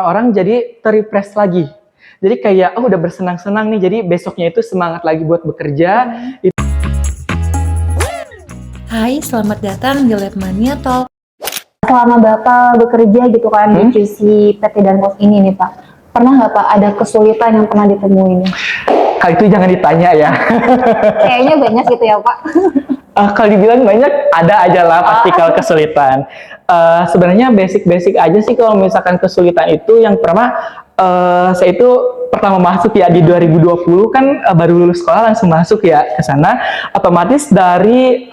orang jadi terrefresh lagi. Jadi kayak udah bersenang-senang nih, jadi besoknya itu semangat lagi buat bekerja. Hai, selamat datang di Lab Mania Talk. Selama Bapak bekerja gitu kan di QC PT Danfoss ini nih Pak, pernah nggak Pak ada kesulitan yang pernah ditemuin? Hal itu jangan ditanya ya. Kayaknya banyak gitu ya Pak. Kalau dibilang banyak, ada aja lah pasti kalau kesulitan. Sebenarnya basic-basic aja sih kalau misalkan kesulitan itu. Yang pertama, saya itu pertama masuk ya di 2020 kan baru lulus sekolah langsung masuk ya ke sana. Otomatis dari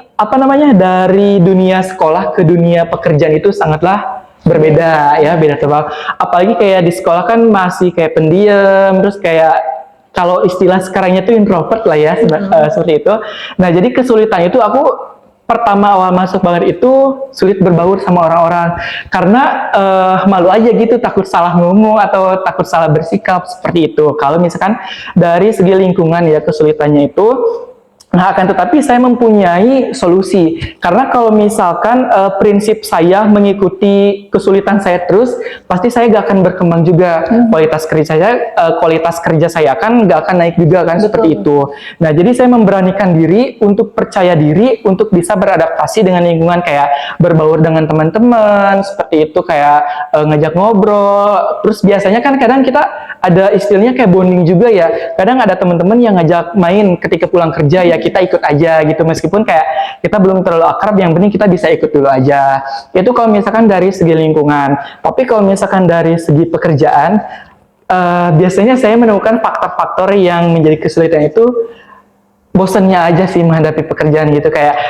dari dunia sekolah ke dunia pekerjaan itu sangatlah berbeda ya, beda total. Apalagi kayak di sekolah kan masih kayak pendiam, terus kayak kalau istilah sekarangnya itu introvert lah ya, seperti itu. Nah, jadi kesulitan itu aku pertama awal masuk banget itu sulit berbaur sama orang-orang karena malu aja gitu, takut salah ngomong atau takut salah bersikap seperti itu. Kalau misalkan dari segi lingkungan ya kesulitannya itu. Nah, akan tetapi saya mempunyai solusi. Karena kalau misalkan prinsip saya mengikuti kesulitan saya terus, pasti saya gak akan berkembang juga. Kualitas kerja saya kan gak akan naik juga kan. Betul. Seperti itu. Nah, jadi saya memberanikan diri untuk percaya diri untuk bisa beradaptasi dengan lingkungan, kayak berbaur dengan teman-teman, seperti itu, kayak ngajak ngobrol. Terus biasanya kan kadang kita ada istilahnya kayak bonding juga ya. Kadang ada teman-teman yang ngajak main ketika pulang kerja ya, kita ikut aja gitu, meskipun kayak kita belum terlalu akrab, yang penting kita bisa ikut dulu aja. Itu kalau misalkan dari segi lingkungan. Tapi kalau misalkan dari segi pekerjaan, biasanya saya menemukan faktor-faktor yang menjadi kesulitan itu bosannya aja sih menghadapi pekerjaan gitu. Kayak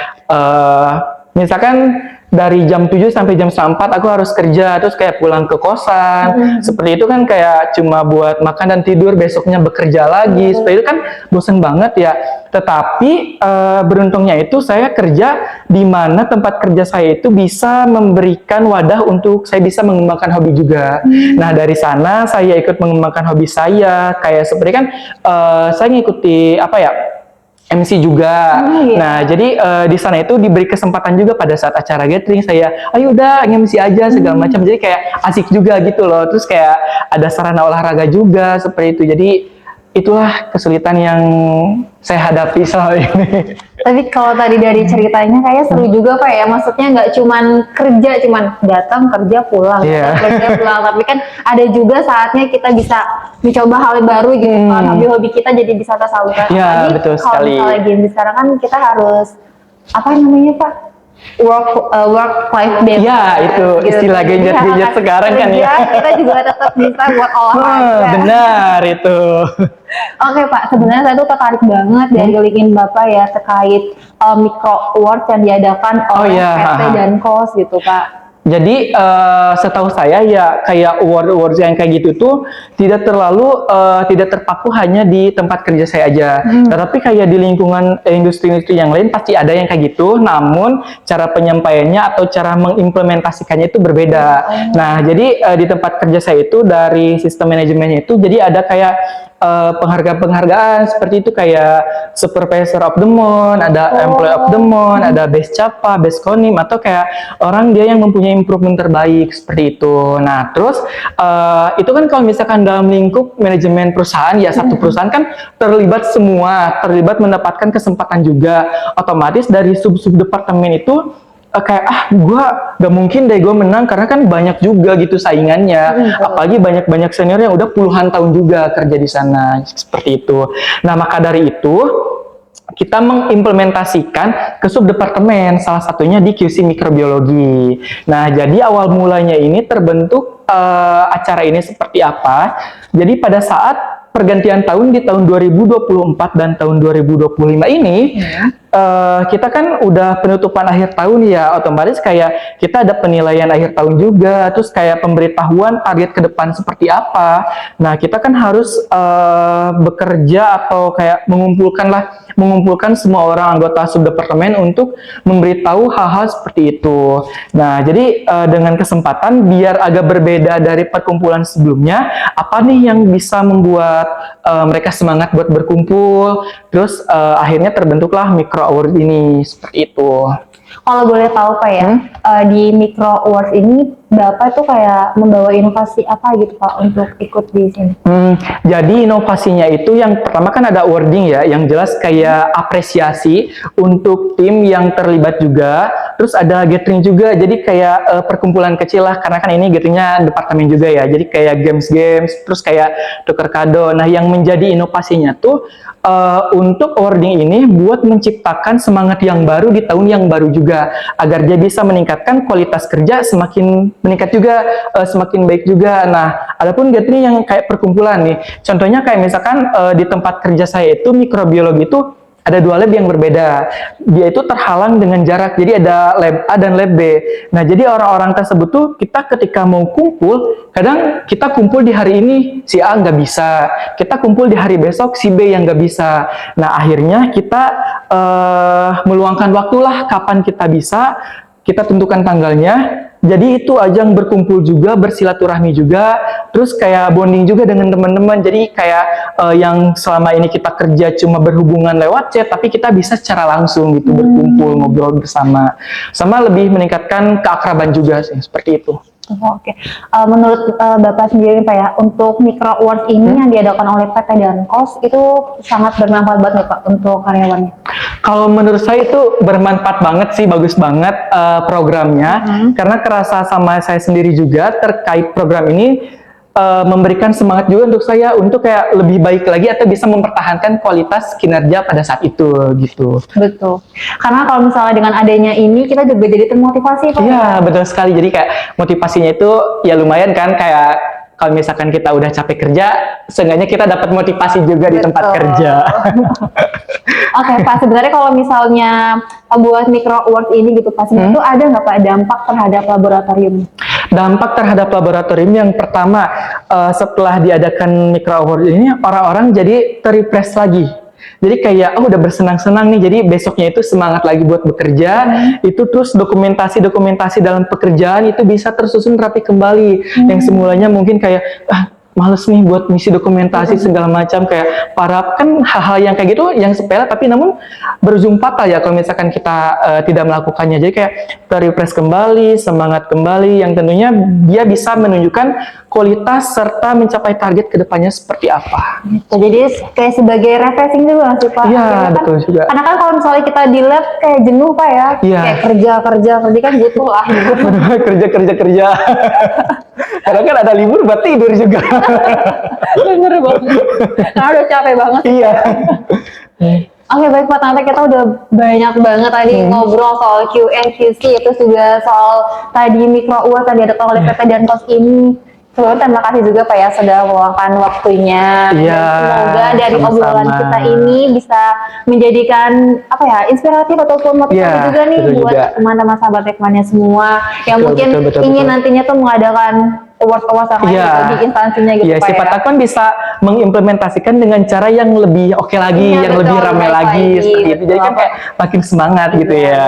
misalkan dari jam 7 sampai jam 4 aku harus kerja, terus kayak pulang ke kosan, seperti itu kan kayak cuma buat makan dan tidur, besoknya bekerja lagi, seperti itu kan bosan banget ya. Tetapi beruntungnya itu saya kerja di mana tempat kerja saya itu bisa memberikan wadah untuk saya bisa mengembangkan hobi juga. Nah, dari sana saya ikut mengembangkan hobi saya, kayak seperti kan saya ngikuti MC juga. Nah, jadi di sana itu diberi kesempatan juga pada saat acara gathering, saya, ayo udah MC aja segala macam. Jadi kayak asik juga gitu loh. Terus kayak ada sarana olahraga juga seperti itu. Jadi itulah kesulitan yang saya hadapi selama ini. Tapi kalau tadi dari ceritanya kayak seru juga Pak ya. Maksudnya nggak cuman kerja, cuman datang kerja pulang, kerja pulang. Tapi kan ada juga saatnya kita bisa mencoba hal baru gitu kan. Hobi-hobi kita jadi bisa tersalurkan. Iya, betul sekali. Kalau misalnya game sekarang kan kita harus Pak? Work life balance. Ya, itu istilah gadget sekarang kan ya. Kita juga tetap bisa buat olahraga. Benar itu. Oke Pak, sebenarnya saya tuh tertarik banget dari LinkedIn Bapak ya terkait micro awards yang diadakan oleh PT Danfoss gitu Pak. Jadi setahu saya ya kayak award yang kayak gitu tuh tidak terpaku hanya di tempat kerja saya aja. Tetapi kayak di lingkungan industri-industri yang lain pasti ada yang kayak gitu. Namun cara penyampaiannya atau cara mengimplementasikannya itu berbeda. Nah, jadi di tempat kerja saya itu dari sistem manajemennya itu jadi ada kayak penghargaan seperti itu, kayak supervisor of the month, ada employee of the month, ada best capa, best konim, atau kayak orang dia yang mempunyai improvement terbaik seperti itu. Nah, terus itu kan kalau misalkan dalam lingkup manajemen perusahaan ya, satu perusahaan kan terlibat mendapatkan kesempatan juga. Otomatis dari sub-sub departemen itu kayak gue gak mungkin deh gue menang, karena kan banyak juga gitu saingannya, apalagi banyak senior yang udah puluhan tahun juga kerja di sana seperti itu. Nah, maka dari itu kita mengimplementasikan ke subdepartemen, salah satunya di QC mikrobiologi. Nah, jadi awal mulanya ini terbentuk acara ini seperti apa. Jadi pada saat pergantian tahun di tahun 2024 dan tahun 2025 ini, kita kan udah penutupan akhir tahun ya, otomatis kayak kita ada penilaian akhir tahun juga, terus kayak pemberitahuan target ke depan seperti apa. Nah, kita kan harus bekerja atau kayak mengumpulkan semua orang anggota subdepartemen untuk memberitahu hal-hal seperti itu. Nah, jadi dengan kesempatan biar agak berbeda dari perkumpulan sebelumnya, apa nih yang bisa membuat mereka semangat buat berkumpul, terus akhirnya terbentuklah micro award ini seperti itu. Kalau boleh tahu Pak ya, di Micro Awards ini Bapak tuh kayak membawa inovasi apa gitu Pak untuk ikut di sini? Jadi inovasinya itu yang pertama kan ada awarding ya, yang jelas kayak apresiasi untuk tim yang terlibat juga, terus ada gathering juga, jadi kayak perkumpulan kecil lah, karena kan ini gatheringnya departemen juga ya, jadi kayak games-games, terus kayak tuker kado. Nah yang menjadi inovasinya tuh untuk awarding ini buat menciptakan semangat yang baru di tahun yang baru juga, agar dia bisa meningkatkan kualitas kerja semakin meningkat juga, semakin baik juga. Nah, adapun gathering yang kayak perkumpulan nih, contohnya kayak misalkan di tempat kerja saya itu mikrobiologi itu ada 2 lab yang berbeda. Dia itu terhalang dengan jarak, jadi ada lab A dan lab B. Nah, jadi orang-orang tersebut tuh kita ketika mau kumpul, kadang kita kumpul di hari ini si A nggak bisa, kita kumpul di hari besok si B yang nggak bisa. Nah, akhirnya kita meluangkan waktulah kapan kita bisa, kita tentukan tanggalnya. Jadi itu ajang berkumpul juga, bersilaturahmi juga, terus kayak bonding juga dengan teman-teman. Jadi kayak yang selama ini kita kerja cuma berhubungan lewat chat, tapi kita bisa secara langsung gitu berkumpul, ngobrol bersama. Sama lebih meningkatkan keakraban juga sih, seperti itu. Oke. Menurut Bapak sendiri Pak ya, untuk Micro Awards ini yang diadakan oleh PT Dankos itu sangat bermanfaat banget Pak untuk karyawannya. Kalau menurut saya itu bermanfaat banget sih, bagus banget programnya, karena kerasa sama saya sendiri juga terkait program ini memberikan semangat juga untuk saya untuk kayak lebih baik lagi atau bisa mempertahankan kualitas kinerja pada saat itu gitu. Betul. Karena kalau misalnya dengan adanya ini kita juga jadi termotivasi Pak. Iya, betul sekali. Jadi kayak motivasinya itu ya lumayan kan, kayak kalau misalkan kita udah capek kerja, seenggaknya kita dapat motivasi juga di tempat kerja. Oke Pak, sebenarnya kalau misalnya buat Micro Awards ini gitu Pak, sebenarnya itu ada nggak Pak dampak terhadap laboratorium? Dampak terhadap laboratorium yang pertama, setelah diadakan Micro Awards ini, orang-orang jadi terrefresh lagi. Jadi kayak, udah bersenang-senang nih, jadi besoknya itu semangat lagi buat bekerja, itu terus dokumentasi-dokumentasi dalam pekerjaan itu bisa tersusun rapi kembali. Yang semulanya mungkin kayak, males nih buat misi dokumentasi segala macam, kayak para kan hal-hal yang kayak gitu yang sepele tapi namun berujung fatal ya kalau misalkan kita tidak melakukannya. Jadi kayak terrefresh kembali, semangat kembali, yang tentunya dia bisa menunjukkan kualitas serta mencapai target kedepannya seperti apa. Jadi kayak sebagai refreshing juga sih Pak. Iya, Kan, betul juga. karena kan kalau misalnya kita di lab kayak jenuh Pak ya, Iya. kayak kerja kan butuh lah gitu. kerja. Karena kan ada libur buat tidur juga. Bener banget. Karena udah capek banget. Iya. Oke baik Pak, ternyata kita udah banyak banget tadi ngobrol soal Q&QC, terus juga soal tadi Micro Awards tadi ada oleh PT Dankos ini. Sebelumnya terima kasih juga Pak ya sudah meluangkan waktunya. Iya, Dan semoga dari sama-sama. obrolan kita ini bisa menjadikan apa ya inspiratif ataupun motivasi Iya, juga nih betul buat juga. teman-teman sahabat Rekmania semua yang Betul, mungkin betul, ingin betul. nantinya tuh mengadakan awards yang lain Iya. gitu di instansinya gitu Iya, Pak siapa ya. tahu kan bisa mengimplementasikan dengan cara yang lebih oke lagi, Iya, yang betul, lebih ramai baik lagi, lagi, seperti itu. Jadi kan betul. kayak makin semangat gitu ya.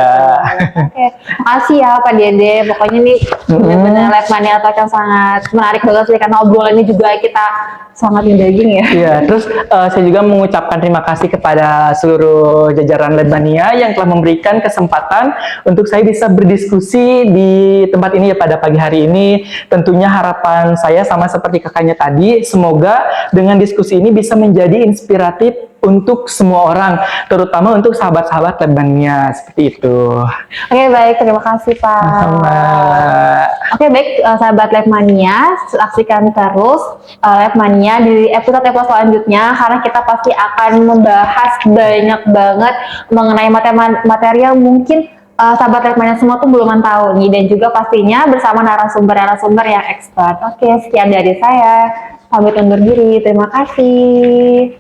Oke, makasih ya Pak Dede. Pokoknya nih benar-benar Rekmania Talk yang sangat menarik banget sih karena obrolannya juga kita sangat mendaging ya. Iya, terus saya juga mengucapkan terima kasih kepada seluruh jajaran Lebmania yang telah memberikan kesempatan untuk saya bisa berdiskusi di tempat ini ya pada pagi hari ini. Tentunya harapan saya sama seperti kakaknya tadi, semoga dengan diskusi ini bisa menjadi inspiratif untuk semua orang, terutama untuk sahabat-sahabat Lebmania, seperti itu. Oke, baik. Terima kasih Pak. Sama. Oke, baik sahabat Lebmania, saksikan terus Lebmania di episode selanjutnya karena kita pasti akan membahas banyak banget mengenai materi yang mungkin sahabat Rekmania semua tuh belum tahu nih, dan juga pastinya bersama narasumber yang expert. Oke, sekian dari saya. Pamit undur diri. Terima kasih.